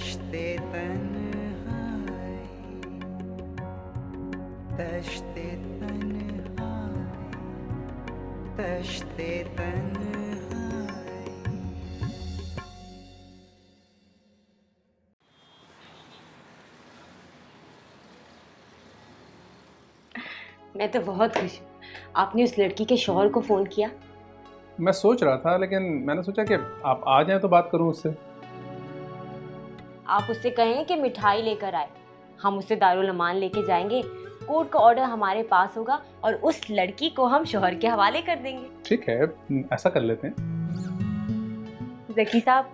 तश्ते तन्हाई, तश्ते तन्हाई, तश्ते तन्हाई। मैं तो बहुत खुश हूँ। आपने उस लड़की के शौहर को फ़ोन किया? मैं सोच रहा था, लेकिन मैंने सोचा कि आप आ जाएं तो बात करूं उससे। आप उससे कहें कि मिठाई लेकर आए, हम उससे दारुल अमान लेके जाएंगे, कोर्ट का ऑर्डर हमारे पास होगा और उस लड़की को हम शौहर के हवाले कर देंगे। ठीक है, ऐसा कर लेते हैं। ज़की साहब,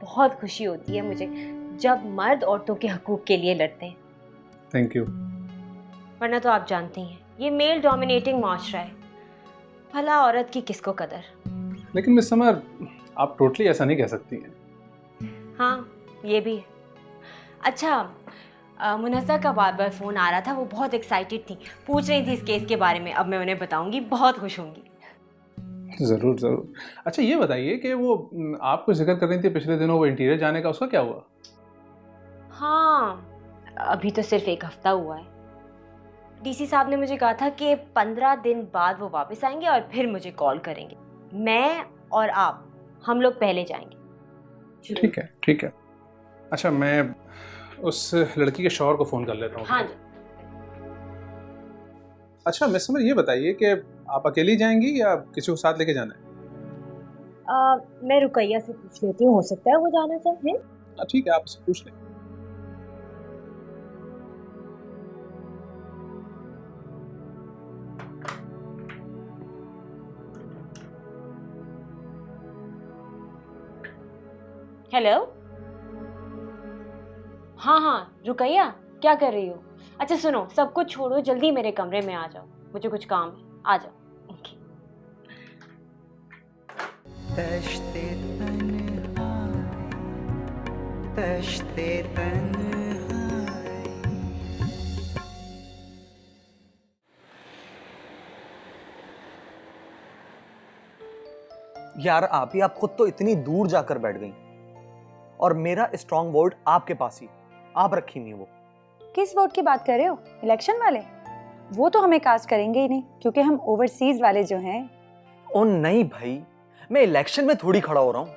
बहुत खुशी होती है मुझे जब मर्द औरतों के हकूक़ के लिए लड़ते हैं। Thank you. वरना तो आप जानते हैं ये मेल डोमिनेटिंग माशरा है, भला औरत की किसको कदर। लेकिन मिस समर, आप टोटली ऐसा नहीं कह सकती हैं। हाँ, ये भी है। अच्छा, मुनज़्ज़ा का बार बार फ़ोन आ रहा था, वो बहुत एक्साइटेड थी, पूछ रही थी इस केस के बारे में। अब मैं उन्हें बताऊंगी, बहुत खुश होंगी। ज़रूर ज़रूर। अच्छा ये बताइए कि वो आपको जिक्र कर रही थी पिछले दिनों, वो इंटीरियर जाने का, उसका क्या हुआ? हाँ, अभी तो सिर्फ 1 हफ्ता हुआ है। डीसी साहब ने मुझे कहा था कि 15 दिन बाद वो वापस आएंगे और फिर मुझे कॉल करेंगे। मैं और आप, हम लोग पहले जाएंगे। ठीक है ठीक है। अच्छा, मैं उस लड़की के शौहर को फ़ोन कर लेता हूँ। हाँ जी। अच्छा मिस समर, ये बताइए कि आप अकेली जाएंगी या किसी को साथ लेके जाना है? मैं रुकैया से पूछ लेती हूँ, हो सकता है वो जाना चाहे। ठीक है, आप उससे पूछ लें। हेलो। हाँ हाँ, रुकैया, क्या कर रही हो? अच्छा सुनो, सब कुछ छोड़ो, जल्दी मेरे कमरे में आ जाओ, मुझे कुछ काम है। आ जाओ। ओके। तश्ते तन्हाई, तश्ते तन्हाई। यार आप खुद तो इतनी दूर जाकर बैठ गई और मेरा स्ट्रॉन्ग वोट आपके पास ही, आप रखी नहीं वो। किस वोट की बात कर रहे हो? इलेक्शन वाले? वो तो हमें कास्ट करेंगे ही नहीं, क्योंकि हम ओवरसीज वाले जो हैं। ओ नहीं भाई, मैं इलेक्शन में थोड़ी खड़ा हो रहा हूँ।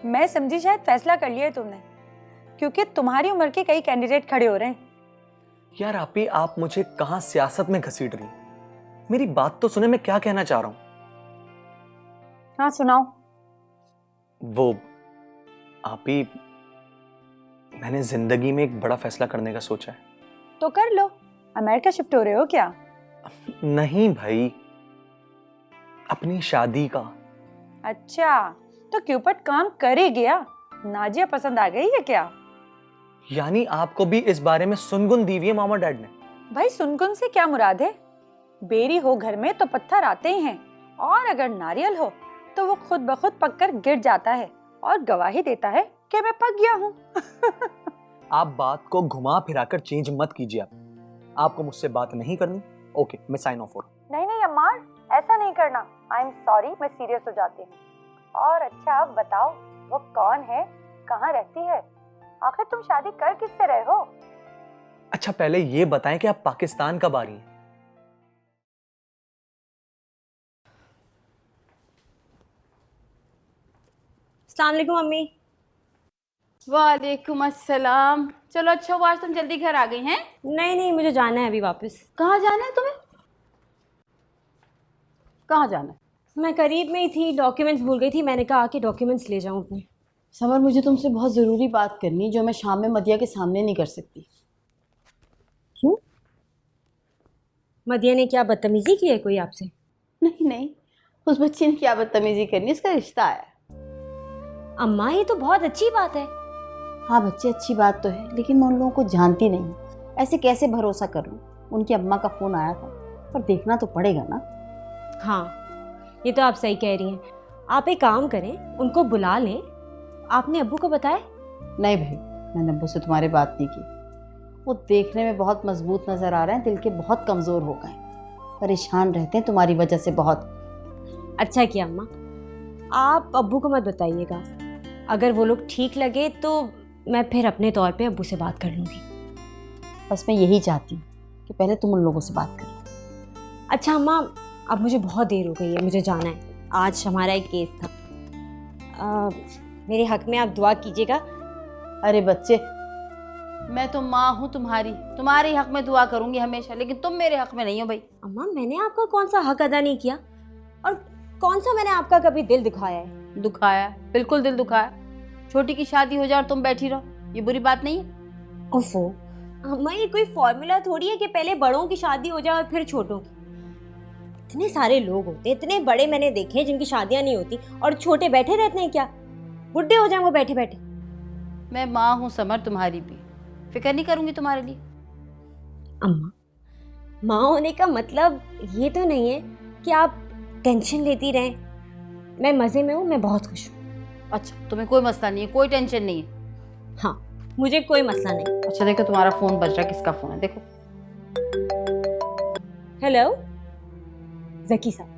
मैं समझी शायद फैसला कर लिया है तुमने, क्योंकि तुम्हारी उम्र के कई कैंडिडेट खड़े हो रहे हैं। यार आप मुझे कहाँ सियासत में घसीट रही? मेरी बात तो सुने, मैं क्या कहना चाह रहा हूँ। हाँ सुनाओ। वो मैंने जिंदगी में एक बड़ा फैसला करने का सोचा है। तो कर लो। अमेरिका शिफ्ट हो रहे हो क्या? नहीं भाई, अपनी शादी का। अच्छा, तो क्यूपिड काम कर ही गया। नाजिया पसंद आ गई है क्या? यानी आपको भी इस बारे में सुनगुन दी हुई है मामा डैड ने? भाई सुनगुन से क्या मुराद है? बेरी हो घर में तो पत्थर आते ही हैं, और अगर नारियल हो तो वो खुद ब खुद पककर गिर जाता है और गवाही देता है कि मैं पक गया हूँ। आप बात को घुमा फिराकर चेंज मत कीजिए। आपको मुझसे बात नहीं करनी? ओके, मैं साइन ऑफ हो रहा हूं। नहीं अम्मार, ऐसा नहीं करना। आई एम सॉरी, मैं सीरियस हो जाती हूँ। और अच्छा अब बताओ, वो कौन है, कहाँ रहती है? आखिर तुम शादी कर किससे रहे हो? अच्छा पहले ये बताएं कि आप पाकिस्तान कब आ रही हैं? अस्सलाम वालेकुम मम्मी। वालेकुम अस्सलाम। चलो अच्छा हुआ आज तुम जल्दी घर आ गई हैं। नहीं, मुझे जाना है अभी वापस। कहाँ जाना है तुम्हें? कहाँ जाना है? मैं करीब में ही थी, डॉक्यूमेंट्स भूल गई थी, मैंने कहा आके डॉक्यूमेंट्स ले जाऊं अपने। समर, मुझे तुमसे बहुत ज़रूरी बात करनी है जो मैं शाम में मदिया के सामने नहीं कर सकती। क्यों? मदिया ने क्या बदतमीजी की है कोई आपसे? नहीं, उस बच्ची ने क्या बदतमीजी करनी, उसका रिश्ता है। अम्मा ये तो बहुत अच्छी बात है। हाँ बच्चे, अच्छी बात तो है, लेकिन मैं उन लोगों को जानती नहीं, ऐसे कैसे भरोसा कर लूँ? उनकी अम्मा का फ़ोन आया था, पर देखना तो पड़ेगा ना। हाँ, ये तो आप सही कह रही हैं। आप एक काम करें, उनको बुला लें। आपने अब्बू को बताया? नहीं भाई, मैंने अब्बू से तुम्हारी बात नहीं की। वो देखने में बहुत मजबूत नज़र आ रहे हैं, दिल के बहुत कमज़ोर हो गए, परेशान रहते हैं तुम्हारी वजह से बहुत। अच्छा किया अम्मा, आप अब्बू को मत बताइएगा। अगर वो लोग ठीक लगे तो मैं फिर अपने तौर पे अब्बू से बात कर लूँगी। बस मैं यही चाहती हूँ कि पहले तुम उन लोगों से बात करो। अच्छा अम्मा, अब मुझे बहुत देर हो गई है, मुझे जाना है। आज हमारा एक केस था। मेरे हक में आप दुआ कीजिएगा। अरे बच्चे, मैं तो माँ हूँ तुम्हारी, तुम्हारे हक में दुआ करूंगी हमेशा, लेकिन तुम मेरे हक में नहीं हो भाई। अम्मा, मैंने आपका कौन सा हक अदा नहीं किया, और कौन सा मैंने आपका कभी दिल दिखाया है? दुखाया, बिल्कुल दिल दुखाया। छोटी की शादी हो जाए और तुम बैठी रहो, ये बुरी बात नहीं है। ओफो अम्मा, ये कोई फॉर्मूला थोड़ी है कि पहले बड़ों की शादी हो जाए और फिर छोटों की। इतने सारे लोग होते, इतने बड़े मैंने देखे हैं जिनकी शादियां नहीं होती और छोटे बैठे रहते हैं। क्या बुढ़े हो जाएं वो बैठे बैठे? मैं माँ हूँ समर तुम्हारी भी, फिक्र नहीं करूंगी तुम्हारे लिए। अम्मा, माँ होने का मतलब ये तो नहीं है कि आप टेंशन लेती रहें। मैं मज़े में हूँ, मैं बहुत खुश हूँ। अच्छा, तुम्हें कोई मसला नहीं है, कोई टेंशन नहीं है? हाँ, मुझे कोई मसला नहीं। अच्छा देखो, तुम्हारा फोन बज रहा है, किसका फोन है देखो। हेलो, जकी साहब।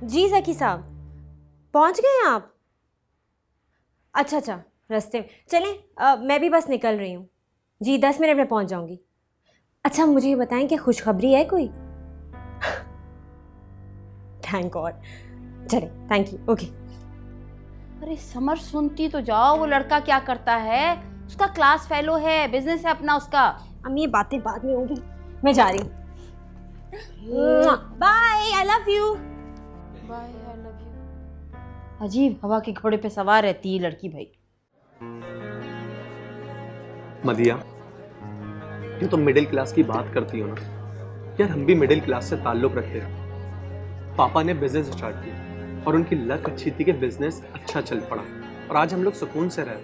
जी जकी साहब, पहुंच गए आप? अच्छा अच्छा, रास्ते में चलें। मैं भी बस निकल रही हूँ जी, 10 मिनट में पहुंच जाऊंगी। अच्छा मुझे ये बताएं कि खुशखबरी है कोई? Thank God. चले, थैंक यू, ओके। अरे समर, सुनती तो जाओ, वो लड़का क्या करता है? उसका क्लास फेलो है, बिजनेस है अपना उसका। अम्मी ये बातें बाद में होंगी, मैं जा रही हूँ। Bye, I love you. Bye, I love you. अजीब हवा के घोड़े पे सवार रहती है लड़की भाई। मदिया, ये तो मिडिल क्लास की बात करती हो ना यार, हम भी मिडिल क्लास से ताल्लुक रखते हैं। पापा ने बिजनेस स्टार्ट किया और उनकी लक अच्छी थी कि बिजनेस अच्छा चल पड़ा, और आज हम लोग सुकून से रहे।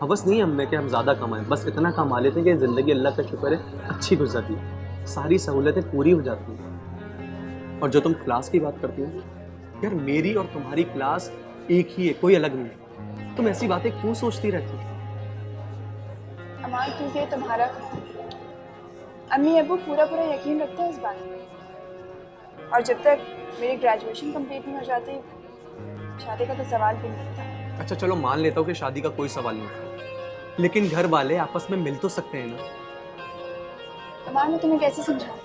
हवस नहीं है हमें कि हम ज़्यादा कमाएं, बस इतना कमा लेते हैं कि ज़िंदगी अल्लाह का शुक्र है अच्छी गुजरती है, सारी सहूलतें पूरी हो जाती हैं। और जो तुम क्लास की बात करती हो यार, मेरी और तुम्हारी क्लास एक ही है, कोई अलग नहीं है। तुम ऐसी बातें क्यों सोचती रहती हो? अमान, क्योंकि तुम्हारा अम्मी अबू पूरा पूरा यकीन रखते हैं इस बात पे, और जब तक मेरी ग्रेजुएशन कंप्लीट नहीं हो जाती, शादी का तो सवाल भी नहीं होता। अच्छा चलो, मान लेता हूँ कि शादी का कोई सवाल नहीं है, लेकिन घर वाले आपस में मिल तो सकते हैं ना। अमान, मैं तुम्हें कैसे समझाऊं?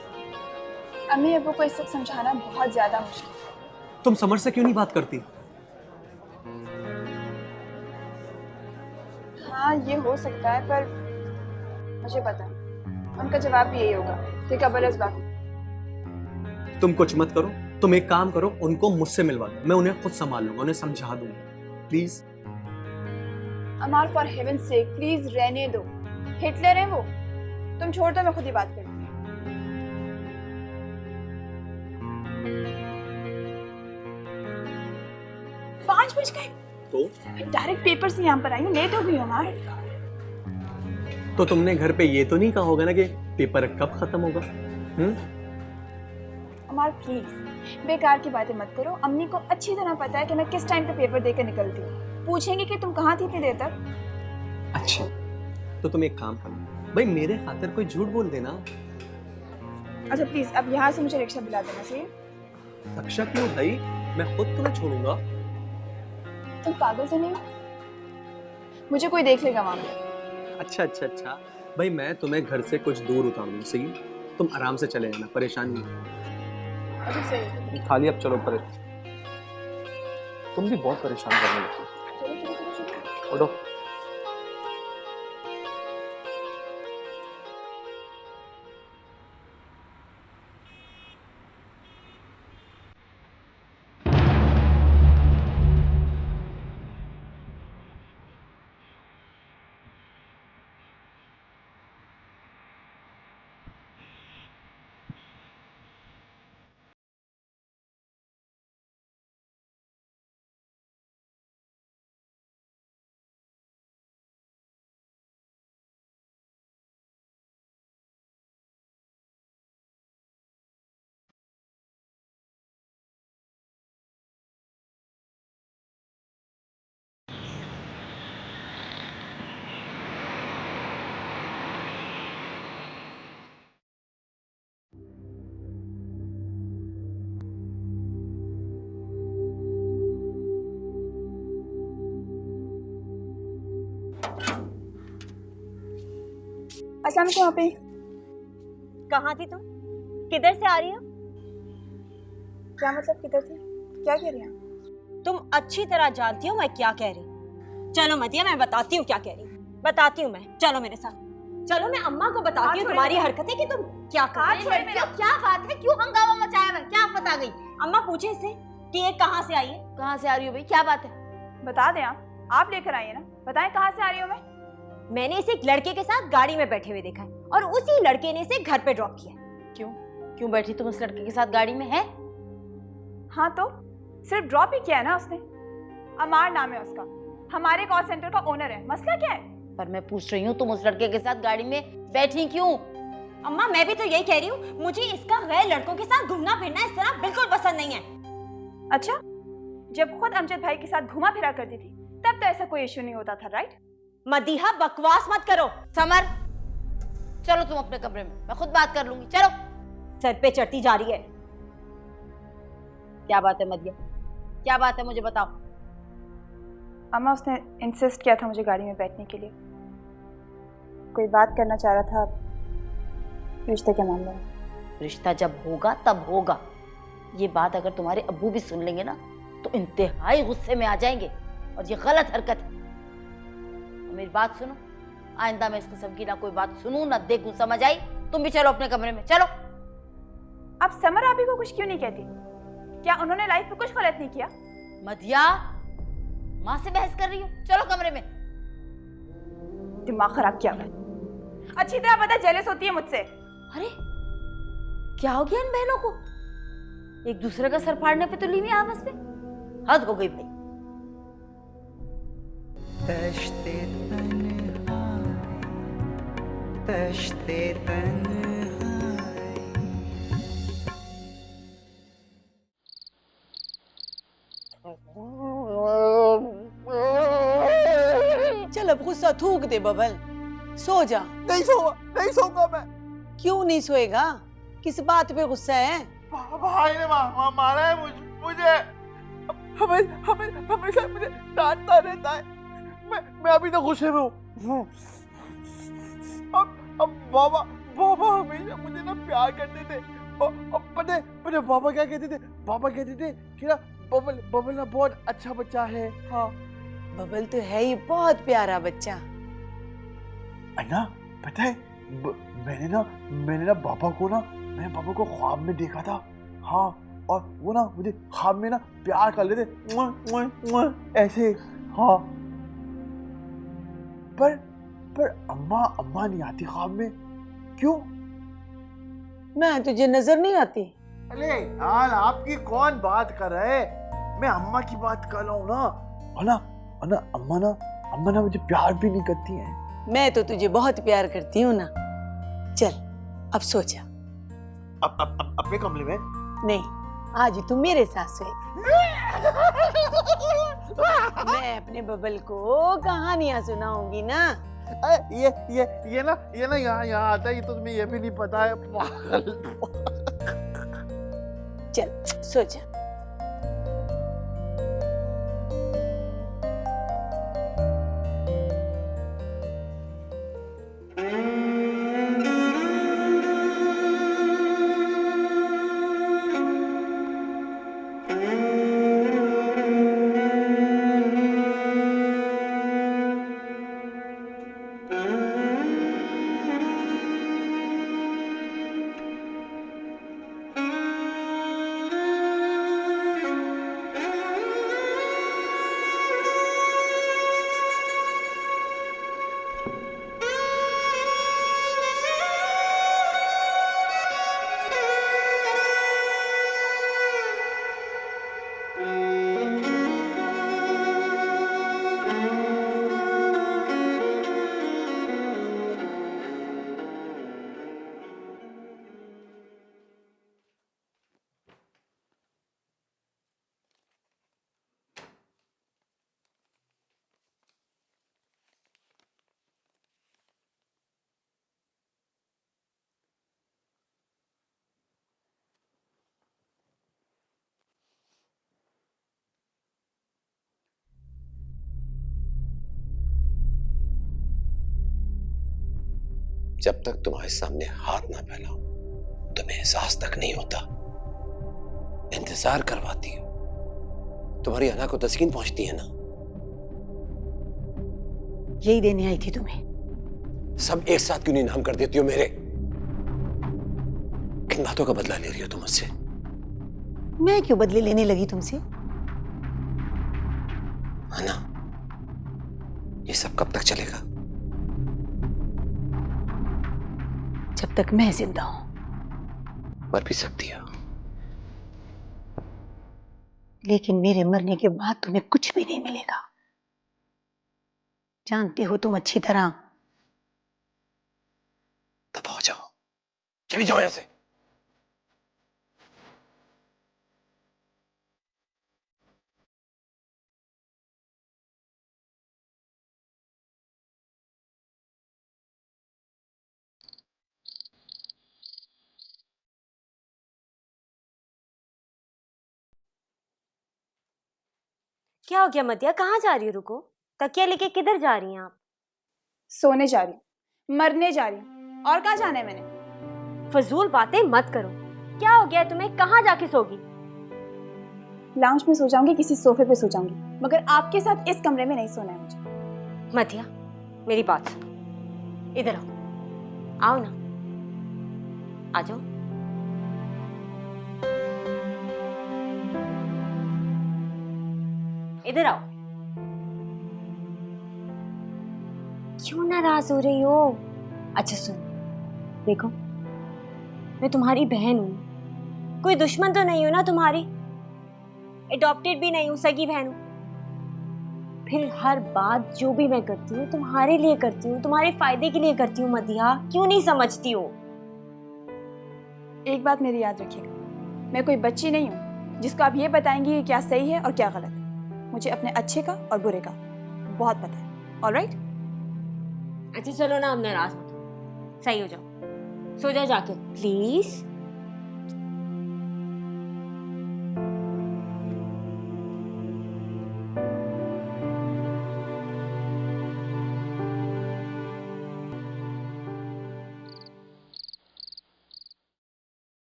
अम्मी अबू को इस वक्त समझाना बहुत ज्यादा मुश्किल है। तुम समर से क्यों नहीं बात करती? हाँ, ये हो सकता है, पर मुझे पता है उनका जवाब भी यही होगा कि कबल इस बात। तुम कुछ मत करो, तुम एक काम करो, उनको मुझसे मिलवा दो, मैं उन्हें खुद संभाल लूंगा, उन्हें समझा दूंगा, प्लीज। अमार, फॉर हेवन से प्लीज रहने दो। हिटलर है वो, तुम छोड़ दो, मैं खुद ही बात करूंगी। 5 बज गए तो डायरेक्ट पेपर से यहाँ पर आई हूँ, लेट हो गई हूँ अमार। तो तुमने घर पे ये तो नहीं कहा होगा ना कि पेपर कब खत्म होगा? अमार प्लीज बेकार की बातें मत करो। अम्मी को अच्छी तरह पता है कि मैं किस टाइम पे पेपर देकर निकलती हूँ। पूछेंगे कि तुम कहाँ थी इतनी देर तक। अच्छा, तो तुम एक काम करो भाई, मेरे खातिर कोई झूठ बोल देना। अच्छा प्लीज, अब यहाँ से मुझे रिक्शा दिला देना चाहिए। रक्षा क्यों भाई, मैं खुद तुम्हें छोड़ूंगा। तुम पागल तो नहीं हो? मुझे कोई देख लेगा वहां पे। अच्छा अच्छा अच्छा भाई, मैं तुम्हें घर से कुछ दूर उतारूंगा, सही? तुम आराम से चले जाना, परेशान नहीं। अच्छा सही है। खाली अब चलो, तुम भी बहुत परेशान करने लगी। चलो चलो चलो चलो। उठो। अस्सलाम वालेकुम आपी। कहाँ थी तुम? किधर से आ रही हो? क्या मतलब किधर थी? क्या कह रही हैं? तुम अच्छी तरह जानती हो मैं क्या कह रही हूँ। चलो मदिया, मैं बताती हूँ क्या कह रही हूँ। बताती हूँ मैं, चलो मेरे साथ। चलो मैं अम्मा को बताती हूँ तुम्हारी हरकतें कि तुम क्या कर रही हो। क्या बात है, क्यों हंगामा मचाया? मैं क्या पता गई? अम्मा पूछे इससे कि ये कहाँ से आई है। कहाँ से आ रही हो भाई, क्या बात है? बता दें आप लेकर आई है ना, बताएं कहाँ से आ रही हूँ मैं। मैंने इसे एक लड़के के साथ गाड़ी में बैठे हुए देखा है और उसी लड़के ने इसे घर पे ड्रॉप किया है। क्यों बैठी तुम उस लड़के के साथ गाड़ी में? है हाँ तो सिर्फ ड्रॉप ही किया है ना उसने। अमार नाम है उसका, हमारे कॉल सेंटर का ओनर है। मसला क्या है? पर मैं पूछ रही हूँ तुम उस लड़के के साथ गाड़ी में बैठी क्यों? अम्मा मैं भी तो यही कह रही हूँ, मुझे इसका गैर लड़कों के साथ घूमना फिरना इस तरह बिल्कुल पसंद नहीं है। अच्छा, जब खुद अमजद भाई के साथ घुमा फिरा करती थी तब तो ऐसा कोई इश्यू नहीं होता था, राइट? मदीहा बकवास मत करो। समर, चलो तुम अपने कमरे में, मैं खुद बात कर लूंगी। चलो। सर पे चढ़ती जा रही है। क्या बात है मदिया, क्या बात है मुझे बताओ। अम्मा उसने इंसिस्ट किया था मुझे गाड़ी में बैठने के लिए। कोई बात करना चाह रहा था रिश्ते के मामले में। रिश्ता जब होगा तब होगा। ये बात अगर तुम्हारे अब्बू भी सुन लेंगे ना तो इंतहाई गुस्से में आ जाएंगे और ये गलत हरकत है। मेरी बात सुनो, आइंदा मैं इस किस्म की ना कोई बात सुनूं ना देखूं, समझ आई? तुम भी चलो अपने कमरे में, चलो। आप समर आपी को कुछ क्यों नहीं कहती? क्या उन्होंने लाइफ में कुछ गलत नहीं किया? मदिया, माँ से बहस कर रही हो, चलो कमरे में। दिमाग खराब किया। अच्छी तरह पता जेलस होती है मुझसे। अरे क्या हो गया इन बहनों को? एक दूसरे का सर फाड़ने पे तुली हुई आपस में। हद हो गई भाई। तश्ते तन्हाई, तश्ते तन्हाई। चल अब गुस्सा थूक दे बबल, सो जा। नहीं सोऊंगा मैं। क्यों नहीं सोएगा? किस बात पे गुस्सा है? भाई ने मारा है मुझे। हमेशा मुझे डांटता रहता है। मैं अभी तो गुस्से में हूँ। अब बाबा हमेशा मुझे ना प्यार करते थे। और पता बाबा क्या कहते थे? बाबा कहते थे कि ना बबल ना बहुत अच्छा बच्चा है। हाँ, बबल तो है ही बहुत प्यारा बच्चा। अन्ना पता है मैंने ना पापा को ख्वाब में देखा था। हाँ, और वो ना मुझे ख्वाब में ना प्यार कर लेते ऐसे। हाँ, पर अम्मा नहीं आती ख्वाब में। क्यों? मैं तुझे नजर नहीं आती? अरे यार, आपकी कौन बात कर रहा है? मैं अम्मा की बात कर रहा हूँ ना। और अम्मा ना मुझे प्यार भी नहीं करती हैं। मैं तो तुझे बहुत प्यार करती हूँ ना। चल अब सो जा। अपने कमरे में? नहीं, आज तू मेरे साथ सोए। मैं अपने बबल को कहानियां सुनाऊंगी ना। ये ना यहाँ आता है। ये तो तुम्हें ये भी नहीं पता है। चल सो जा। जब तक तुम्हारे सामने हाथ ना फैलाऊं तुम्हें एहसास तक नहीं होता। इंतजार करवाती हो, तुम्हारी अना को तस्कीन पहुंचती है ना। यही देने आई थी तुम्हें। सब एक साथ क्यों नहीं नाम कर देती हो मेरे? किन बातों का बदला ले रही हो तुम मुझसे? मैं क्यों बदले लेने लगी तुमसे? अना, ये सब कब तक चलेगा? जब तक मैं जिंदा हूं। मर भी सकती हो। लेकिन मेरे मरने के बाद तुम्हें कुछ भी नहीं मिलेगा। जानते हो तुम अच्छी तरह। तब हो जाओ, चली जाओ यहां से। क्या हो गया मदिया, कहाँ जा रही हो? रुको, तकिया लेके किधर जा रही हैं आप? सोने जा रही हूँ, मरने जा रही हूँ, और कहाँ जाना है मैंने? फजूल बातें मत करो। क्या हो गया तुम्हें? कहाँ जाके सोगी? लाउंज में सो जाऊंगी, किसी सोफे पे सो जाऊंगी, मगर आपके साथ इस कमरे में नहीं सोना है मुझे। मदिया, मेरी बात सुनो, इधर आओ। आओ ना, आ जाओ। इधर आओ। क्यों नाराज हो रही हो? अच्छा सुनो, देखो मैं तुम्हारी बहन हूं, कोई दुश्मन तो नहीं हूं ना तुम्हारी। एडॉप्टेड भी नहीं हूं, सगी बहन हूं। फिर हर बात जो भी मैं करती हूँ तुम्हारे लिए करती हूँ, तुम्हारे फायदे के लिए करती हूँ। मदिया, क्यों नहीं समझती हो? एक बात मेरी याद रखिएगा, मैं कोई बच्ची नहीं हूँ जिसको आप ये बताएंगी कि क्या सही है और क्या गलत है। मुझे अपने अच्छे का और बुरे का बहुत पता है। ऑलराइट? अच्छा चलो ना, अब नाराज मत हो, सही हो जाओ, सो जाओ जाके प्लीज।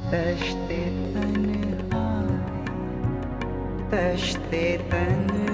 तश्ते तन्हाई, तश्ते तन्हाई।